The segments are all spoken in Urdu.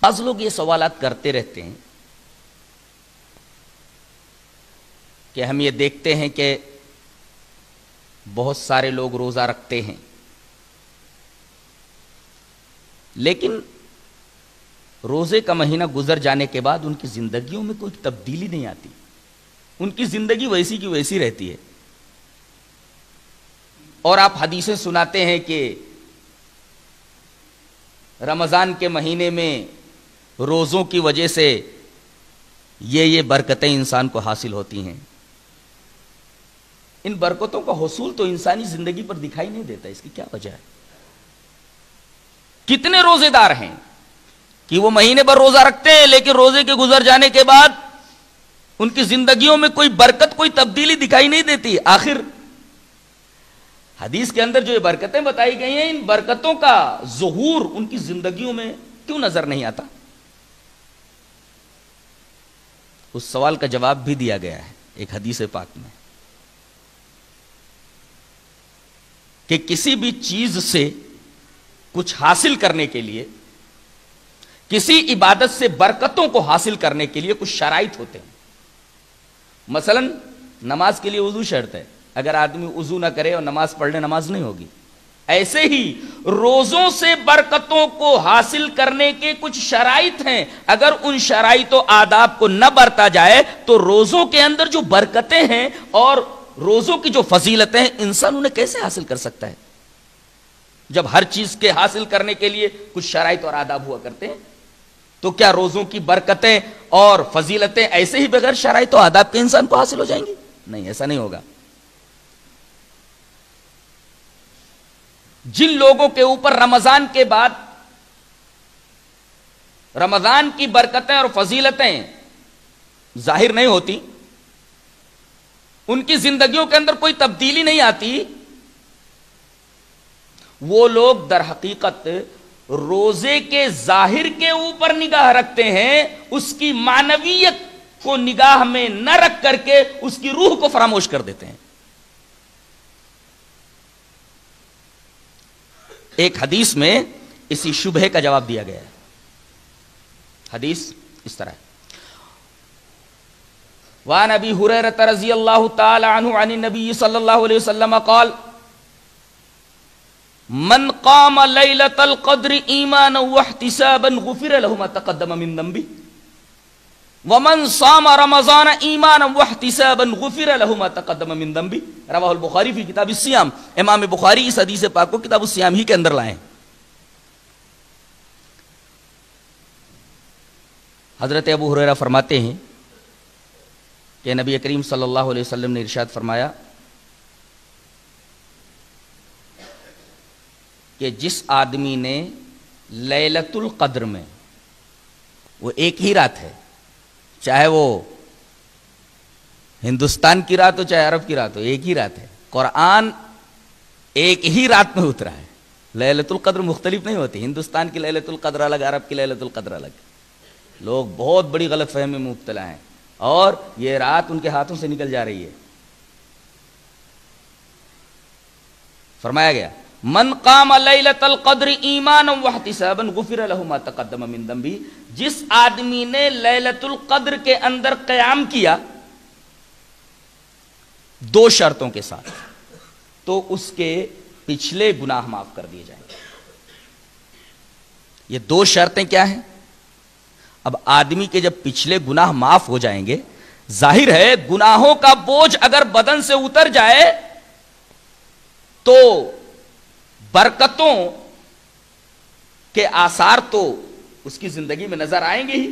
بعض لوگ یہ سوالات کرتے رہتے ہیں کہ ہم یہ دیکھتے ہیں کہ بہت سارے لوگ روزہ رکھتے ہیں، لیکن روزے کا مہینہ گزر جانے کے بعد ان کی زندگیوں میں کوئی تبدیلی نہیں آتی، ان کی زندگی ویسی کی ویسی رہتی ہے۔ اور آپ حدیثیں سناتے ہیں کہ رمضان کے مہینے میں روزوں کی وجہ سے یہ برکتیں انسان کو حاصل ہوتی ہیں۔ ان برکتوں کا حصول تو انسانی زندگی پر دکھائی نہیں دیتا، اس کی کیا وجہ ہے؟ کتنے روزے دار ہیں کہ وہ مہینے بھر روزہ رکھتے ہیں، لیکن روزے کے گزر جانے کے بعد ان کی زندگیوں میں کوئی برکت، کوئی تبدیلی دکھائی نہیں دیتی۔ آخر حدیث کے اندر جو یہ برکتیں بتائی گئی ہیں، ان برکتوں کا ظہور ان کی زندگیوں میں کیوں نظر نہیں آتا؟ اس سوال کا جواب بھی دیا گیا ہے ایک حدیث پاک میں کہ کسی بھی چیز سے کچھ حاصل کرنے کے لیے، کسی عبادت سے برکتوں کو حاصل کرنے کے لیے کچھ شرائط ہوتے ہیں۔ مثلا نماز کے لیے وضو شرط ہے، اگر آدمی وضو نہ کرے اور نماز پڑھ لے نماز نہیں ہوگی۔ ایسے ہی روزوں سے برکتوں کو حاصل کرنے کے کچھ شرائط ہیں، اگر ان شرائط و آداب کو نہ برتا جائے تو روزوں کے اندر جو برکتیں ہیں اور روزوں کی جو فضیلتیں ہیں انسان انہیں کیسے حاصل کر سکتا ہے؟ جب ہر چیز کے حاصل کرنے کے لیے کچھ شرائط اور آداب ہوا کرتے ہیں، تو کیا روزوں کی برکتیں اور فضیلتیں ایسے ہی بغیر شرائط و آداب کے انسان کو حاصل ہو جائیں گی؟ نہیں، ایسا نہیں ہوگا۔ جن لوگوں کے اوپر رمضان کے بعد رمضان کی برکتیں اور فضیلتیں ظاہر نہیں ہوتی، ان کی زندگیوں کے اندر کوئی تبدیلی نہیں آتی، وہ لوگ در حقیقت روزے کے ظاہر کے اوپر نگاہ رکھتے ہیں، اس کی معنویت کو نگاہ میں نہ رکھ کر کے اس کی روح کو فراموش کر دیتے ہیں۔ ایک حدیث میں اسی شبہے کا جواب دیا گیا ہے۔ حدیث اس طرح ہے، وعن ابی ہریرہ رضی اللہ تعالی عنہ عن النبی صلی اللہ علیہ وسلم قال من قام لیلۃ القدر ایمانا واحتسابا غفر له ما تقدم من ذنبه ومن صام رمضان ایمانا واحتسابا غفر له ما تقدم من ذنبه رواہ البخاری فی کتاب الصیام۔ امام بخاری اس حدیث پاک کو کتاب الصیام ہی کے اندر لائے۔ حضرت ابو ہریرہ فرماتے ہیں کہ نبی کریم صلی اللہ علیہ وسلم نے ارشاد فرمایا کہ جس آدمی نے لیلۃ القدر میں، وہ ایک ہی رات ہے، چاہے وہ ہندوستان کی رات ہو چاہے عرب کی رات ہو، ایک ہی رات ہے، قرآن ایک ہی رات میں اترا ہے، لیلۃ القدر مختلف نہیں ہوتی، ہندوستان کی لیلۃ القدر الگ، عرب کی لیلۃ القدر الگ۔ لوگ بہت بڑی غلط فہمی میں مبتلا ہیں اور یہ رات ان کے ہاتھوں سے نکل جا رہی ہے۔ فرمایا گیا من قام لیلۃ القدر ایمانا واحتسابا غفر له ما تقدم من ذنبه، جس آدمی نے لیلۃ القدر کے اندر قیام کیا دو شرطوں کے ساتھ، تو اس کے پچھلے گناہ معاف کر دیے جائیں گے۔ یہ دو شرطیں کیا ہیں؟ اب آدمی کے جب پچھلے گناہ معاف ہو جائیں گے، ظاہر ہے گناہوں کا بوجھ اگر بدن سے اتر جائے تو برکتوں کے آثار تو اس کی زندگی میں نظر آئیں گے ہی،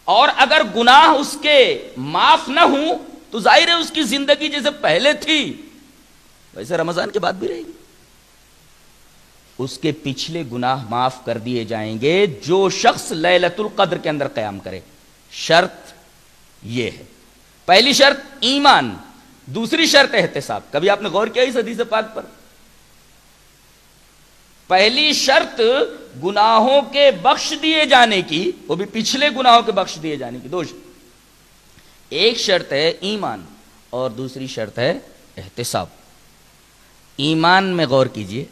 اور اگر گناہ اس کے معاف نہ ہوں تو ظاہر ہے اس کی زندگی جیسے پہلے تھی ویسے رمضان کے بعد بھی رہے گی۔ اس کے پچھلے گناہ معاف کر دیے جائیں گے جو شخص لیلۃ القدر کے اندر قیام کرے۔ شرط یہ ہے، پہلی شرط ایمان، دوسری شرط احتساب۔ کبھی آپ نے غور کیا اس حدیث پاک پر؟ پہلی شرط گناہوں کے بخش دیے جانے کی، وہ بھی پچھلے گناہوں کے بخش دیے جانے کی، دو شرط۔ ایک شرط ہے ایمان اور دوسری شرط ہے احتساب۔ ایمان میں غور کیجئے،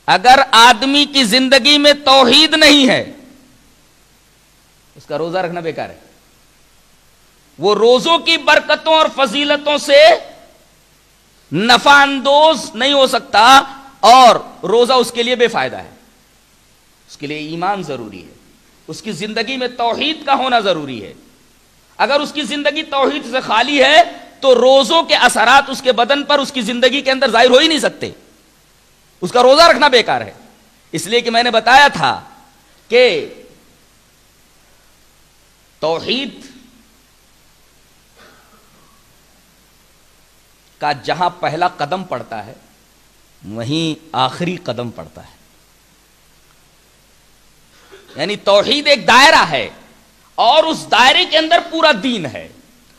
اگر آدمی کی زندگی میں توحید نہیں ہے اس کا روزہ رکھنا بیکار ہے. وہ روزوں کی برکتوں اور فضیلتوں سے نفع اندوز نہیں ہو سکتا اور روزہ اس کے لیے بے فائدہ ہے. اس کے لیے ایمان ضروری ہے, اس کی زندگی میں توحید کا ہونا ضروری ہے. اگر اس کی زندگی توحید سے خالی ہے تو روزوں کے اثرات اس کے بدن پر, اس کی زندگی کے اندر ظاہر ہو ہی نہیں سکتے. اس کا روزہ رکھنا بیکار ہے. اس لیے کہ میں نے بتایا تھا کہ توحید کا جہاں پہلا قدم پڑتا ہے وہیں آخری قدم پڑتا ہے. یعنی توحید ایک دائرہ ہے اور اس دائرے کے اندر پورا دین ہے.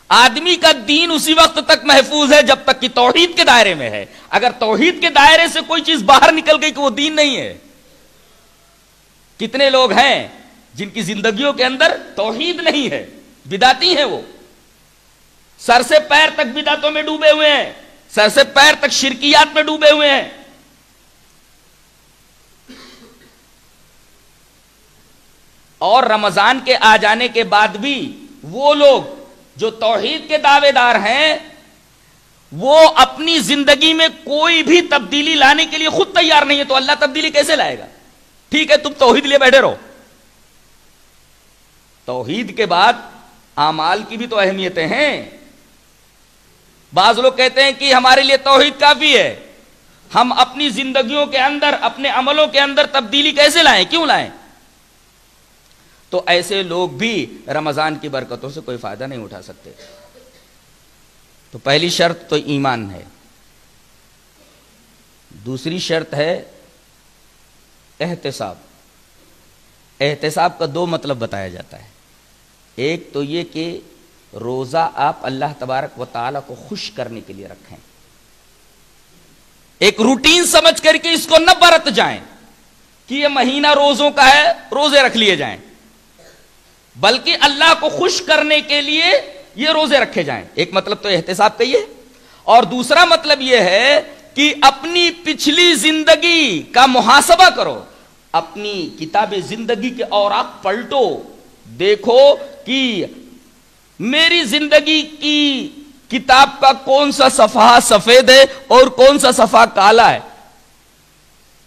آدمی کا دین اسی وقت تک محفوظ ہے جب تک کہ توحید کے دائرے میں ہے. اگر توحید کے دائرے سے کوئی چیز باہر نکل گئی کہ وہ دین نہیں ہے. کتنے لوگ ہیں جن کی زندگیوں کے اندر توحید نہیں ہے, بدعتی ہیں, وہ سر سے پیر تک بدعتوں میں ڈوبے ہوئے ہیں, سر سے پیر تک شرکیات میں ڈوبے ہوئے ہیں. اور رمضان کے آ جانے کے بعد بھی وہ لوگ جو توحید کے دعوے دار ہیں وہ اپنی زندگی میں کوئی بھی تبدیلی لانے کے لیے خود تیار نہیں ہے, تو اللہ تبدیلی کیسے لائے گا؟ ٹھیک ہے تم توحید لیے بیٹھے رہو. توحید کے بعد اعمال کی بھی تو اہمیتیں ہیں. بعض لوگ کہتے ہیں کہ ہمارے لیے توحید کافی ہے, ہم اپنی زندگیوں کے اندر, اپنے عملوں کے اندر تبدیلی کیسے لائیں, کیوں لائیں؟ تو ایسے لوگ بھی رمضان کی برکتوں سے کوئی فائدہ نہیں اٹھا سکتے. تو پہلی شرط تو ایمان ہے. دوسری شرط ہے احتساب. احتساب کا دو مطلب بتایا جاتا ہے. ایک تو یہ کہ روزہ آپ اللہ تبارک و تعالیٰ کو خوش کرنے کے لیے رکھیں, ایک روٹین سمجھ کر کے اس کو نہ برت جائیں کہ یہ مہینہ روزوں کا ہے روزے رکھ لیے جائیں, بلکہ اللہ کو خوش کرنے کے لیے یہ روزے رکھے جائیں. ایک مطلب تو احتساب کا یہ ہے. اور دوسرا مطلب یہ ہے کہ اپنی پچھلی زندگی کا محاسبہ کرو, اپنی کتاب زندگی کے اوراق پلٹو, دیکھو کہ میری زندگی کی کتاب کا کون سا صفحہ سفید ہے اور کون سا صفحہ کالا ہے.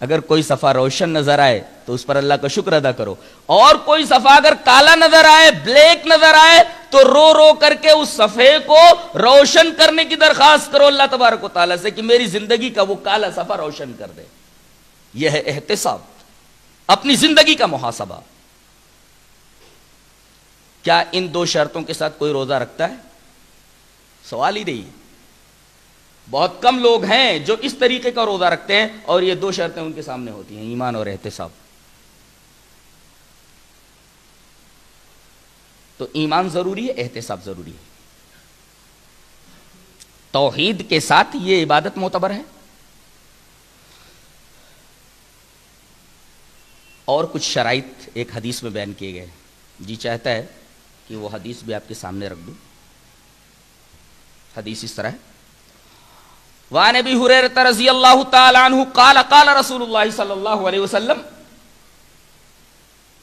اگر کوئی صفحہ روشن نظر آئے تو اس پر اللہ کا شکر ادا کرو, اور کوئی صفحہ اگر کالا نظر آئے, بلیک نظر آئے, تو رو رو کر کے اس صفحے کو روشن کرنے کی درخواست کرو اللہ تبارک و تعالیٰ سے کہ میری زندگی کا وہ کالا صفحہ روشن کر دے. یہ ہے احتساب, اپنی زندگی کا محاسبہ. کیا ان دو شرطوں کے ساتھ کوئی روزہ رکھتا ہے؟ سوال ہی نہیں. بہت کم لوگ ہیں جو اس طریقے کا روزہ رکھتے ہیں اور یہ دو شرطیں ان کے سامنے ہوتی ہیں, ایمان اور احتساب. تو ایمان ضروری ہے, احتساب ضروری ہے. توحید کے ساتھ یہ عبادت معتبر ہے. اور کچھ شرائط ایک حدیث میں بیان کیے گئے. جی چاہتا ہے کہ وہ حدیث بھی آپ کے سامنے رکھ دوں. حدیث اس طرح ہے, وعن ابی ہریرہ رضی اللہ تعالی عنہ قال قال رسول اللہ صلی اللہ علیہ وسلم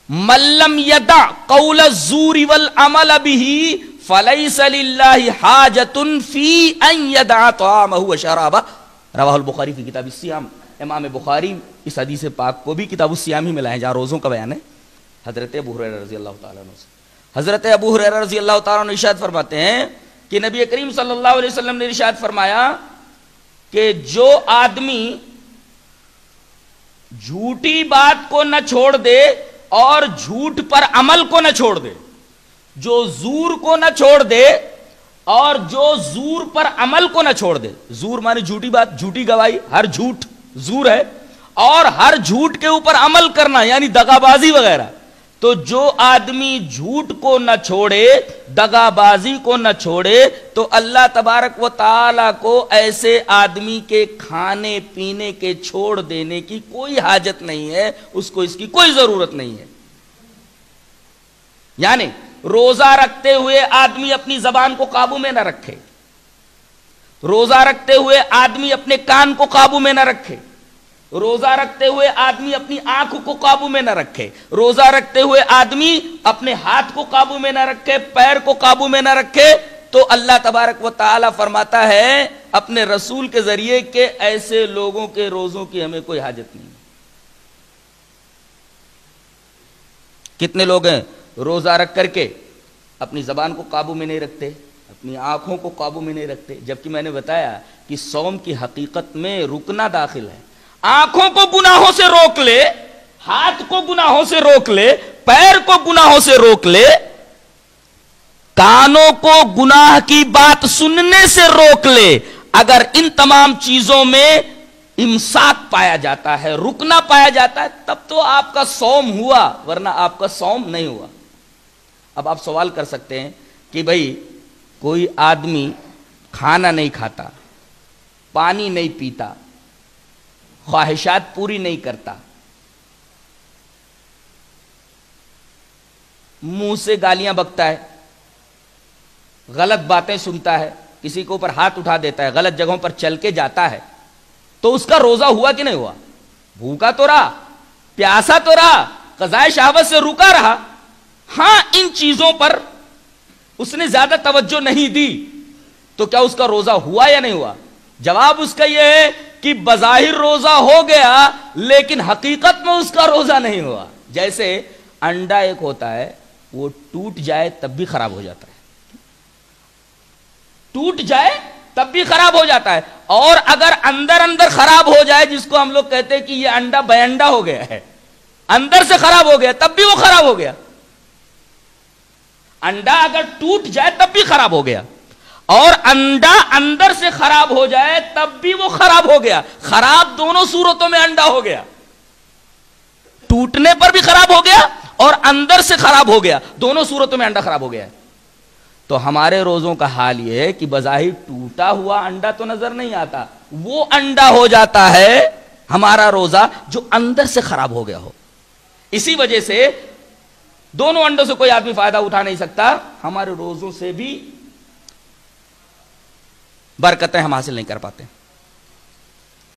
من لم يدع قول الزور والعمل به فليس لله حاجة في ان يدع طعامه وشرابه رواہ البخاری فی کتاب الصیام. امام بخاری اس حدیث پاک کو بھی کتاب الصیام ہی میں لائے جہاں روزوں کا بیان ہے. حضرت ابو ہریرہ رضی اللہ تعالیٰ عنہ سے حضرت ابو ہریرہ رضی اللہ تعالیٰ عنہ ارشاد فرماتے ہیں کہ نبی کریم صلی اللہ علیہ وسلم نے ارشاد فرمایا کہ جو آدمی جھوٹی بات کو نہ چھوڑ دے اور جھوٹ پر عمل کو نہ چھوڑ دے, جو زور کو نہ چھوڑ دے اور جو زور پر عمل کو نہ چھوڑ دے. زور مانے جھوٹی بات, جھوٹی گواہی, ہر جھوٹ زور ہے, اور ہر جھوٹ کے اوپر عمل کرنا یعنی دغا بازی وغیرہ. تو جو آدمی جھوٹ کو نہ چھوڑے, دغا بازی کو نہ چھوڑے, تو اللہ تبارک و تعالی کو ایسے آدمی کے کھانے پینے کے چھوڑ دینے کی کوئی حاجت نہیں ہے, اس کو اس کی کوئی ضرورت نہیں ہے. یعنی روزہ رکھتے ہوئے آدمی اپنی زبان کو قابو میں نہ رکھے, روزہ رکھتے ہوئے آدمی اپنے کان کو قابو میں نہ رکھے, روزہ رکھتے ہوئے آدمی اپنی آنکھ کو قابو میں نہ رکھے، روزہ رکھتے ہوئے آدمی اپنے ہاتھ کو قابو میں نہ رکھے، پیر کو قابو میں نہ رکھے، تو اللہ تبارک و تعالی فرماتا ہے اپنے رسول کے ذریعے کہ ایسے لوگوں کے روزوں کی ہمیں کوئی حاجت نہیں۔ کتنے لوگ ہیں روزہ رکھ کر کے اپنی زبان کو قابو میں نہیں رکھتے، اپنی آنکھوں کو قابو میں نہیں رکھتے، جبکہ میں نے بتایا کہ صوم کی حقیقت میں رکنا داخل ہے۔ آنکھوں کو گناہوں سے روک لے، ہاتھ کو گناہوں سے روک لے، پیر کو گناہوں سے روک لے، کانوں کو گناہ کی بات سننے سے روک لے، اگر ان تمام چیزوں میں امساک پایا جاتا ہے، رکنا پایا جاتا ہے، تب تو آپ کا صوم ہوا، ورنہ آپ کا صوم نہیں ہوا۔ اب آپ سوال کر سکتے ہیں کہ بھئی کوئی آدمی کھانا نہیں کھاتا، پانی نہیں پیتا، خواہشات پوری نہیں کرتا، منہ سے گالیاں بکتا ہے، غلط باتیں سنتا ہے، کسی کے اوپر ہاتھ اٹھا دیتا ہے، غلط جگہوں پر چل کے جاتا ہے، تو اس کا روزہ ہوا کہ نہیں ہوا؟ بھوکا تو رہا، پیاسا تو رہا، قضائے شہوت سے رکا رہا، ہاں ان چیزوں پر اس نے زیادہ توجہ نہیں دی، تو کیا اس کا روزہ ہوا یا نہیں ہوا؟ جواب اس کا یہ ہے کہ بظاہر روزہ ہو گیا، لیکن حقیقت میں اس کا روزہ نہیں ہوا۔ جیسے انڈا ایک ہوتا ہے، وہ ٹوٹ جائے تب بھی خراب ہو جاتا ہے، ٹوٹ جائے تب بھی خراب ہو جاتا ہے، اور اگر اندر اندر خراب ہو جائے، جس کو ہم لوگ کہتے ہیں کہ یہ انڈا بے انڈا ہو گیا ہے، اندر سے خراب ہو گیا، تب بھی وہ خراب ہو گیا۔ انڈا اگر ٹوٹ جائے تب بھی خراب ہو گیا، اور انڈا اندر سے خراب ہو جائے تب بھی وہ خراب ہو گیا۔ خراب دونوں صورتوں میں انڈا ہو گیا، ٹوٹنے پر بھی خراب ہو گیا اور اندر سے خراب ہو گیا، دونوں صورتوں میں انڈا خراب ہو گیا ہے۔ تو ہمارے روزوں کا حال یہ ہے کہ بظاہر ٹوٹا ہوا انڈا تو نظر نہیں آتا، وہ انڈا ہو جاتا ہے ہمارا روزہ جو اندر سے خراب ہو گیا ہو۔ اسی وجہ سے دونوں انڈوں سے کوئی آدمی فائدہ اٹھا نہیں سکتا، ہمارے روزوں سے بھی برکتیں ہم حاصل نہیں کر پاتے۔